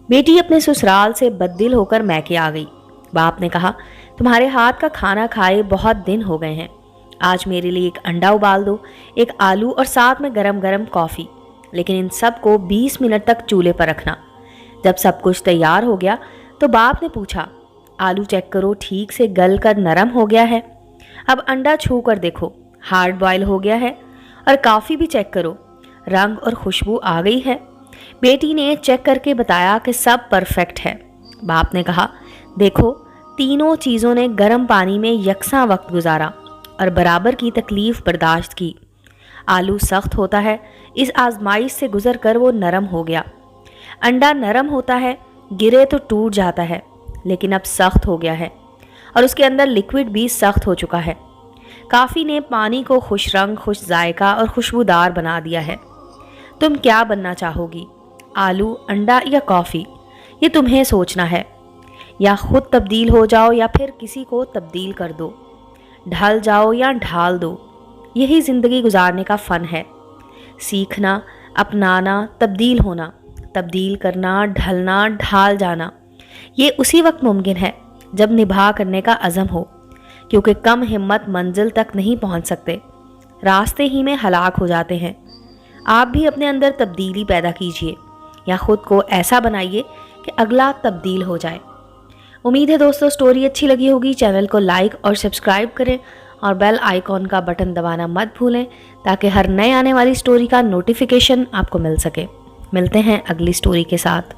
बेटी अपने ससुराल से बददिल होकर मैके आ गई। बाप ने कहा, तुम्हारे हाथ का खाना खाए बहुत दिन हो गए हैं। आज मेरे लिए एक अंडा उबाल दो, एक आलू और साथ में गरम गरम कॉफ़ी। लेकिन इन सब को 20 मिनट तक चूल्हे पर रखना। जब सब कुछ तैयार हो गया तो बाप ने पूछा, आलू चेक करो, ठीक से गल कर नरम हो गया है। अब अंडा छू कर देखो, हार्ड बॉयल हो गया है। और कॉफ़ी भी चेक करो, रंग और खुशबू आ गई है। बेटी ने चेक करके बताया कि सब परफेक्ट है। बाप ने कहा, देखो, तीनों चीज़ों ने गर्म पानी में यकसा वक्त गुजारा और बराबर की तकलीफ़ बर्दाश्त की। आलू सख्त होता है, इस आजमाइश से गुजर कर वो नरम हो गया। अंडा नरम होता है, गिरे तो टूट जाता है, लेकिन अब सख्त हो गया है और उसके अंदर लिक्विड भी सख्त हो चुका है। कॉफ़ी ने पानी को खुश रंग, खुश जायका और खुशबूदार बना दिया है। तुम क्या बनना चाहोगी, आलू, अंडा या कॉफ़ी? ये तुम्हें सोचना है। या खुद तब्दील हो जाओ या फिर किसी को तब्दील कर दो। ढल जाओ या ढाल दो। यही ज़िंदगी गुजारने का फ़न है। सीखना, अपनाना, तब्दील होना, तब्दील करना, ढलना, ढाल जाना। ये उसी वक्त मुमकिन है जब निभा करने का अज़म हो, क्योंकि कम हिम्मत मंजिल तक नहीं पहुंच सकते, रास्ते ही में हलाक हो जाते हैं। आप भी अपने अंदर तब्दीली पैदा कीजिए या ख़ुद को ऐसा बनाइए कि अगला तब्दील हो जाए। उम्मीद है दोस्तों स्टोरी अच्छी लगी होगी। चैनल को लाइक और सब्सक्राइब करें और बेल आइकॉन का बटन दबाना मत भूलें ताकि हर नए आने वाली स्टोरी का नोटिफिकेशन आपको मिल सके। मिलते हैं अगली स्टोरी के साथ।